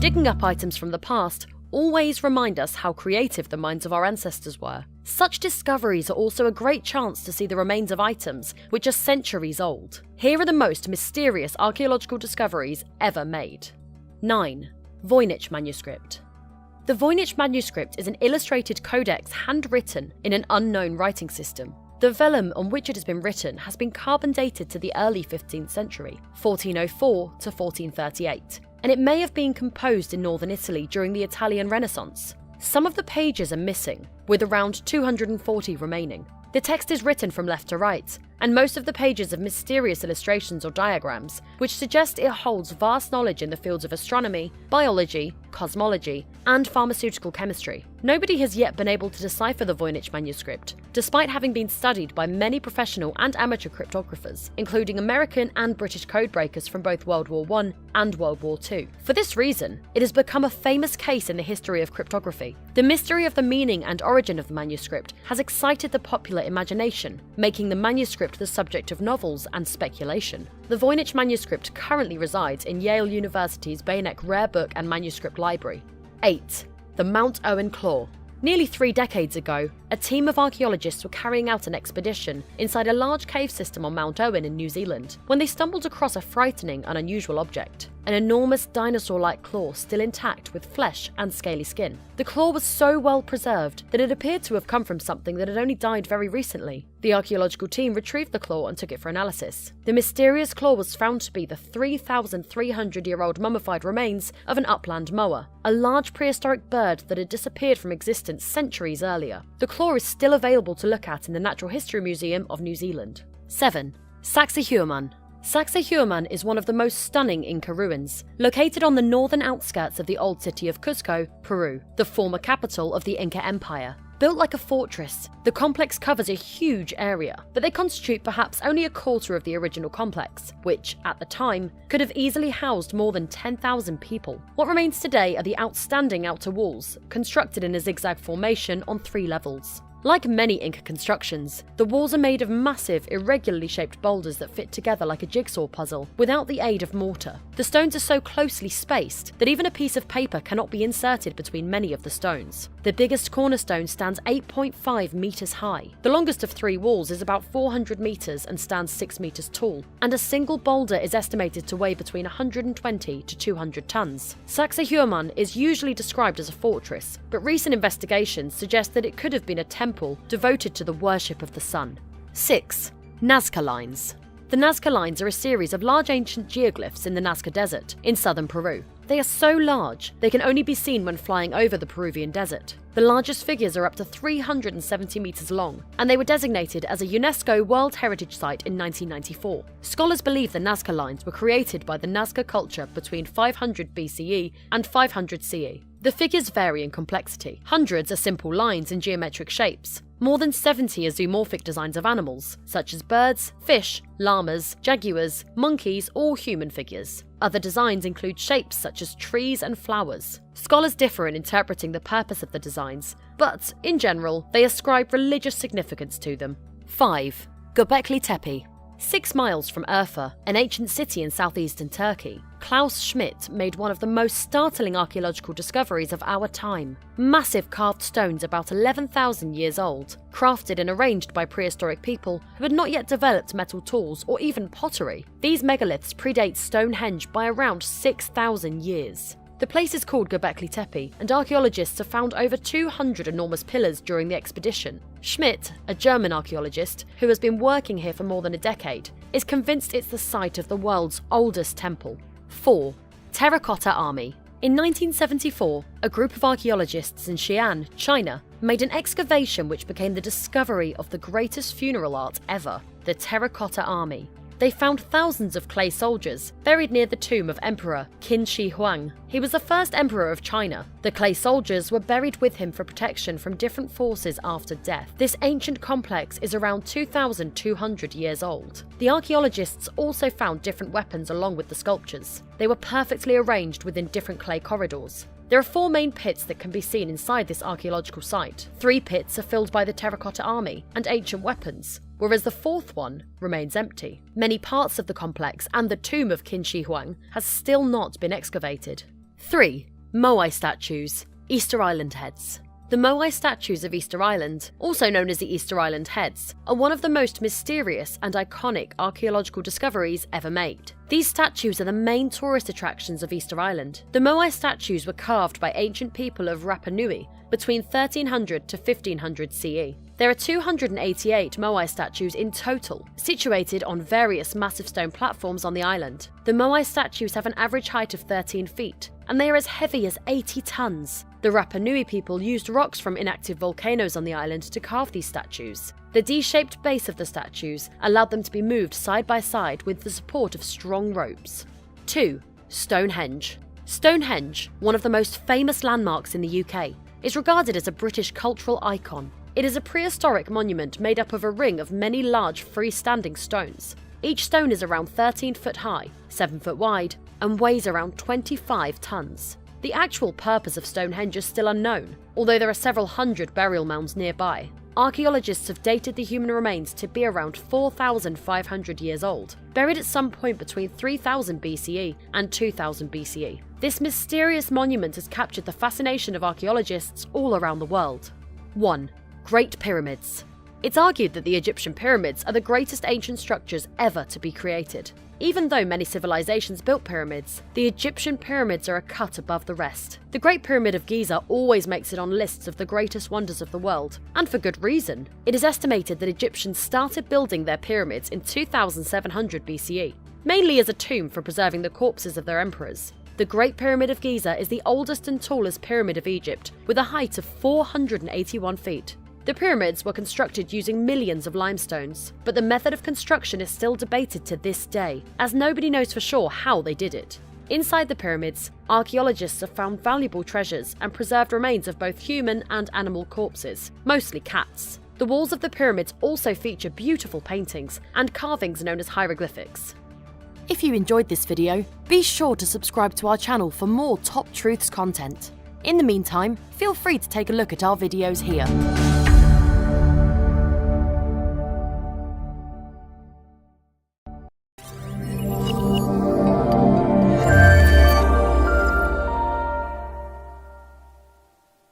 Digging up items from the past always remind us how creative the minds of our ancestors were. Such discoveries are also a great chance to see the remains of items which are centuries old. Here are the most mysterious archaeological discoveries ever made. 9. Voynich Manuscript. The Voynich Manuscript is an illustrated codex handwritten in an unknown writing system. The vellum on which it has been written has been carbon dated to the early 15th century, 1404 to 1438, and it may have been composed in northern Italy during the Italian Renaissance. Some of the pages are missing, with around 240 remaining. The text is written from left to right, and most of the pages have mysterious illustrations or diagrams, which suggest it holds vast knowledge in the fields of astronomy, biology, cosmology, and pharmaceutical chemistry. Nobody has yet been able to decipher the Voynich manuscript, despite having been studied by many professional and amateur cryptographers, including American and British codebreakers from both World War I and World War II. For this reason, it has become a famous case in the history of cryptography. The mystery of the meaning and origin of the manuscript has excited the popular imagination, making the manuscript the subject of novels and speculation. The Voynich manuscript currently resides in Yale University's Voynich Rare Book and Manuscript Library. 8. The Mount Owen Claw. Nearly 3 decades ago, a team of archaeologists were carrying out an expedition inside a large cave system on Mount Owen in New Zealand when they stumbled across a frightening and unusual object. An enormous dinosaur-like claw still intact with flesh and scaly skin. The claw was so well preserved that it appeared to have come from something that had only died very recently. The archaeological team retrieved the claw and took it for analysis. The mysterious claw was found to be the 3,300-year-old mummified remains of an upland moa, a large prehistoric bird that had disappeared from existence centuries earlier. The claw is still available to look at in the Natural History Museum of New Zealand. 7. Sacsayhuaman. Sacsayhuaman is one of the most stunning Inca ruins, located on the northern outskirts of the old city of Cusco, Peru, the former capital of the Inca Empire. Built like a fortress, the complex covers a huge area, but they constitute perhaps only a quarter of the original complex, which, at the time, could have easily housed more than 10,000 people. What remains today are the outstanding outer walls, constructed in a zigzag formation on 3 levels. Like many Inca constructions, the walls are made of massive, irregularly shaped boulders that fit together like a jigsaw puzzle without the aid of mortar. The stones are so closely spaced that even a piece of paper cannot be inserted between many of the stones. The biggest cornerstone stands 8.5 meters high. The longest of 3 walls is about 400 meters and stands 6 meters tall, and a single boulder is estimated to weigh between 120 to 200 tons. Sacsayhuaman is usually described as a fortress, but recent investigations suggest that it could have been a temple devoted to the worship of the sun. 6. Nazca Lines. The Nazca Lines are a series of large ancient geoglyphs in the Nazca Desert in southern Peru. They are so large, they can only be seen when flying over the Peruvian desert. The largest figures are up to 370 meters long, and they were designated as a UNESCO World Heritage Site in 1994. Scholars believe the Nazca Lines were created by the Nazca culture between 500 BCE and 500 CE. The figures vary in complexity. Hundreds are simple lines in geometric shapes. More than 70 are zoomorphic designs of animals, such as birds, fish, llamas, jaguars, monkeys, or human figures. Other designs include shapes such as trees and flowers. Scholars differ in interpreting the purpose of the designs, but, in general, they ascribe religious significance to them. 5. Göbekli Tepe. 6 miles from Urfa, an ancient city in southeastern Turkey, Klaus Schmidt made one of the most startling archaeological discoveries of our time. Massive carved stones about 11,000 years old, crafted and arranged by prehistoric people who had not yet developed metal tools or even pottery. These megaliths predate Stonehenge by around 6,000 years. The place is called Göbekli Tepe, and archaeologists have found over 200 enormous pillars during the expedition. Schmidt, a German archaeologist who has been working here for more than a decade, is convinced it's the site of the world's oldest temple. 4. Terracotta Army. In 1974, a group of archaeologists in Xi'an, China, made an excavation which became the discovery of the greatest funeral art ever, the Terracotta Army. They found thousands of clay soldiers buried near the tomb of Emperor Qin Shi Huang. He was the first emperor of China. The clay soldiers were buried with him for protection from different forces after death. This ancient complex is around 2,200 years old. The archaeologists also found different weapons along with the sculptures. They were perfectly arranged within different clay corridors. There are 4 main pits that can be seen inside this archaeological site. 3 pits are filled by the Terracotta Army and ancient weapons, whereas the 4th one remains empty. Many parts of the complex and the tomb of Qin Shi Huang has still not been excavated. 3. Moai statues, Easter Island heads. The Moai statues of Easter Island, also known as the Easter Island heads, are one of the most mysterious and iconic archaeological discoveries ever made. These statues are the main tourist attractions of Easter Island. The Moai statues were carved by ancient people of Rapa Nui between 1300 to 1500 CE. There are 288 Moai statues in total, situated on various massive stone platforms on the island. The Moai statues have an average height of 13 feet, and they are as heavy as 80 tons. The Rapa Nui people used rocks from inactive volcanoes on the island to carve these statues. The D-shaped base of the statues allowed them to be moved side by side with the support of strong ropes. 2. Stonehenge. Stonehenge, one of the most famous landmarks in the UK, is regarded as a British cultural icon. It is a prehistoric monument made up of a ring of many large freestanding stones. Each stone is around 13 foot high, 7 foot wide, and weighs around 25 tons. The actual purpose of Stonehenge is still unknown, although there are several hundred burial mounds nearby. Archaeologists have dated the human remains to be around 4,500 years old, buried at some point between 3000 BCE and 2000 BCE. This mysterious monument has captured the fascination of archaeologists all around the world. 1. Great Pyramids. It's argued that the Egyptian pyramids are the greatest ancient structures ever to be created. Even though many civilizations built pyramids, the Egyptian pyramids are a cut above the rest. The Great Pyramid of Giza always makes it on lists of the greatest wonders of the world, and for good reason. It is estimated that Egyptians started building their pyramids in 2700 BCE, mainly as a tomb for preserving the corpses of their emperors. The Great Pyramid of Giza is the oldest and tallest pyramid of Egypt, with a height of 481 feet. The pyramids were constructed using millions of limestones, but the method of construction is still debated to this day, as nobody knows for sure how they did it. Inside the pyramids, archaeologists have found valuable treasures and preserved remains of both human and animal corpses, mostly cats. The walls of the pyramids also feature beautiful paintings and carvings known as hieroglyphics. If you enjoyed this video, be sure to subscribe to our channel for more Top Truths content. In the meantime, feel free to take a look at our videos here.